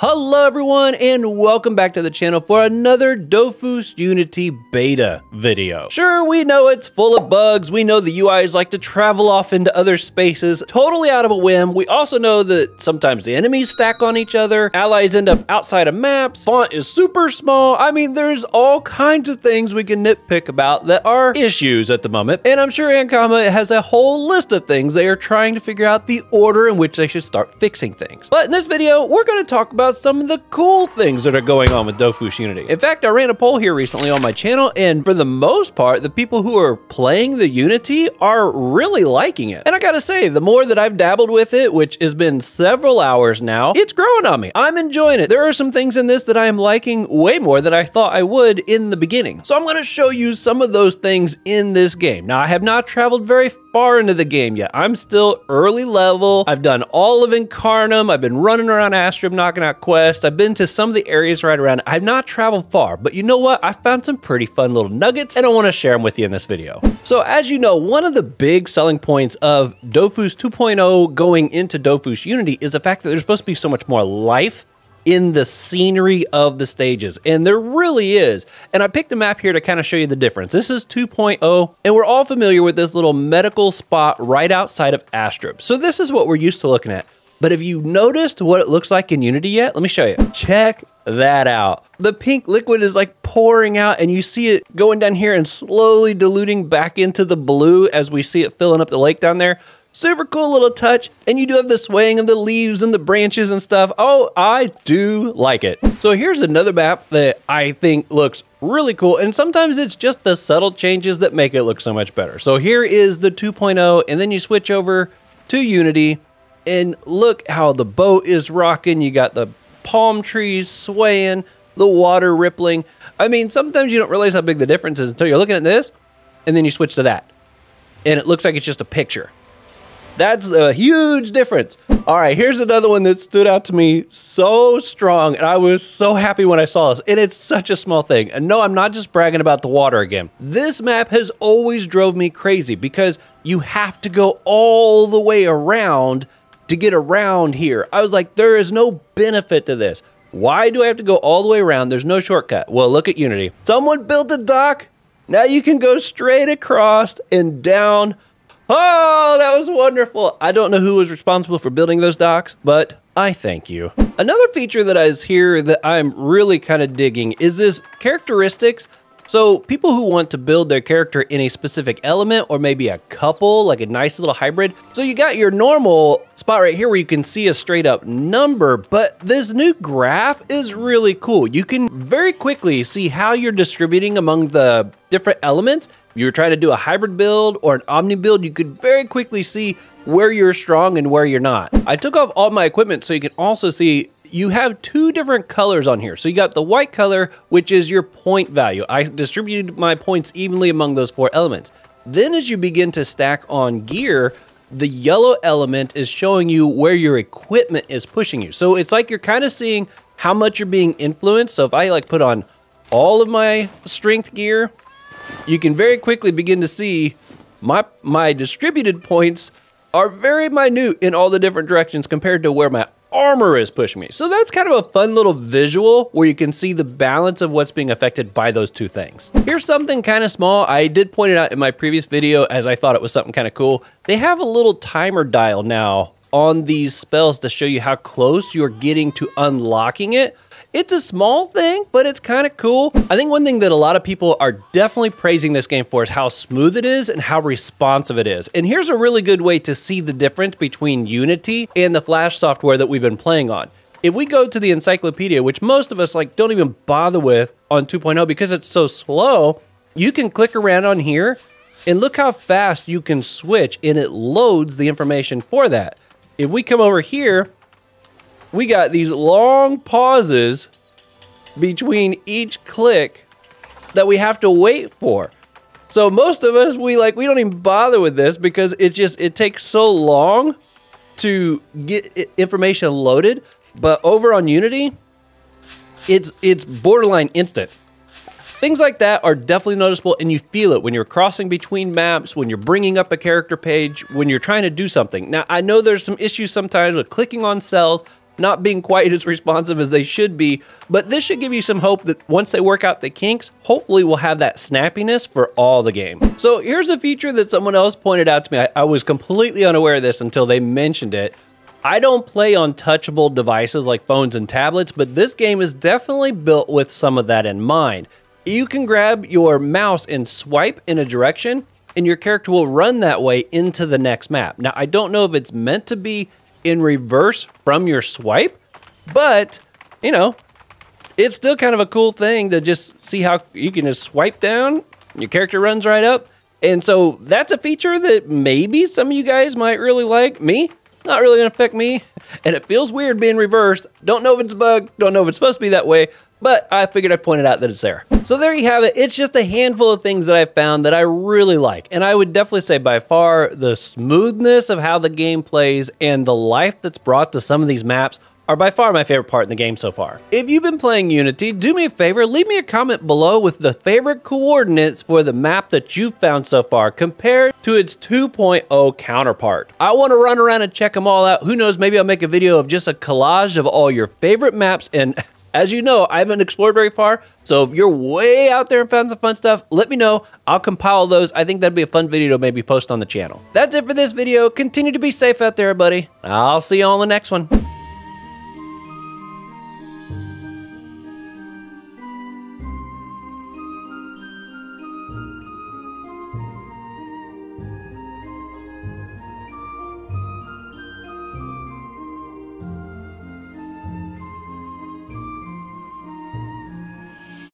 Hello everyone and welcome back to the channel for another Dofus Unity beta video. Sure, we know it's full of bugs. We know the UIs like to travel off into other spaces totally out of a whim. We also know that sometimes the enemies stack on each other, allies end up outside of maps, font is super small. I mean, there's all kinds of things we can nitpick about that are issues at the moment. And I'm sure Ankama has a whole list of things they are trying to figure out the order in which they should start fixing things. But in this video, we're going to talk about some of the cool things that are going on with Dofus Unity. In fact, I ran a poll here recently on my channel, and for the most part, the people who are playing the Unity are really liking it. And I gotta say, the more that I've dabbled with it, which has been several hours now, it's growing on me. I'm enjoying it. There are some things in this that I am liking way more than I thought I would in the beginning. So I'm gonna show you some of those things in this game. Now, I have not traveled very far into the game yet. I'm still early level. I've done all of Incarnum. I've been running around Astrum knocking out quests. I've been to some of the areas right around. I've not traveled far, but you know what? I found some pretty fun little nuggets and I want to share them with you in this video. So as you know, one of the big selling points of Dofus 2.0 going into Dofus Unity is the fact that there's supposed to be so much more life in the scenery of the stages, and there really is. And I picked a map here to kind of show you the difference. This is 2.0, and we're all familiar with this little medical spot right outside of Astrum. So this is what we're used to looking at. But have you noticed what it looks like in Unity yet? Let me show you. Check that out. The pink liquid is like pouring out, and you see it going down here and slowly diluting back into the blue as we see it filling up the lake down there. Super cool little touch, and you do have the swaying of the leaves and the branches and stuff. Oh, I do like it. So here's another map that I think looks really cool, and sometimes it's just the subtle changes that make it look so much better. So here is the 2.0, and then you switch over to Unity, and look how the boat is rocking. You got the palm trees swaying, the water rippling. I mean, sometimes you don't realize how big the difference is until you're looking at this, and then you switch to that, and it looks like it's just a picture. That's a huge difference. All right, here's another one that stood out to me so strong, and I was so happy when I saw this, and it's such a small thing. And no, I'm not just bragging about the water again. This map has always drove me crazy because you have to go all the way around to get around here. I was like, there is no benefit to this. Why do I have to go all the way around? There's no shortcut. Well, look at Unity. Someone built a dock. Now you can go straight across and down. Oh, that was wonderful. I don't know who was responsible for building those docks, but I thank you. Another feature that is here that I'm really kind of digging is this characteristics. So people who want to build their character in a specific element or maybe a couple, like a nice little hybrid. So you got your normal spot right here where you can see a straight up number, but this new graph is really cool. You can very quickly see how you're distributing among the different elements. If you're trying to do a hybrid build or an omni build, you could very quickly see where you're strong and where you're not. I took off all my equipment so you can also see you have two different colors on here. So you got the white color, which is your point value. I distributed my points evenly among those four elements. Then as you begin to stack on gear, the yellow element is showing you where your equipment is pushing you. So it's like you're kind of seeing how much you're being influenced. So if I like put on all of my strength gear, you can very quickly begin to see my distributed points are very minute in all the different directions compared to where my armor is pushing me. So that's kind of a fun little visual where you can see the balance of what's being affected by those two things. Here's something kind of small. I did point it out in my previous video as I thought it was something kind of cool. They have a little timer dial now on these spells to show you how close you're getting to unlocking it. It's a small thing, but it's kind of cool. I think one thing that a lot of people are definitely praising this game for is how smooth it is and how responsive it is. And here's a really good way to see the difference between Unity and the Flash software that we've been playing on. If we go to the encyclopedia, which most of us like don't even bother with on 2.0 because it's so slow, you can click around on here and look how fast you can switch and it loads the information for that. If we come over here, we got these long pauses between each click that we have to wait for. So most of us, we don't even bother with this because it takes so long to get information loaded. But over on Unity, it's borderline instant. Things like that are definitely noticeable, and you feel it when you're crossing between maps, when you're bringing up a character page, when you're trying to do something. Now, I know there's some issues sometimes with clicking on cells, not being quite as responsive as they should be, but this should give you some hope that once they work out the kinks, hopefully we'll have that snappiness for all the game. So here's a feature that someone else pointed out to me. I was completely unaware of this until they mentioned it. I don't play on touchable devices like phones and tablets, but this game is definitely built with some of that in mind. You can grab your mouse and swipe in a direction, and your character will run that way into the next map. Now, I don't know if it's meant to be in reverse from your swipe, but, you know, it's still kind of a cool thing to just see how you can just swipe down, your character runs right up. And so that's a feature that maybe some of you guys might really like. Me, not really gonna affect me. And it feels weird being reversed. Don't know if it's a bug, don't know if it's supposed to be that way, but I figured I'd point it out that it's there. So there you have it. It's just a handful of things that I found that I really like. And I would definitely say by far the smoothness of how the game plays and the life that's brought to some of these maps are by far my favorite part in the game so far. If you've been playing Unity, do me a favor, leave me a comment below with the favorite coordinates for the map that you've found so far compared to its 2.0 counterpart. I want to run around and check them all out. Who knows, maybe I'll make a video of just a collage of all your favorite maps. And as you know, I haven't explored very far, so if you're way out there and found some fun stuff, let me know. I'll compile those. I think that'd be a fun video to maybe post on the channel. That's it for this video. Continue to be safe out there, buddy. I'll see you all in the next one.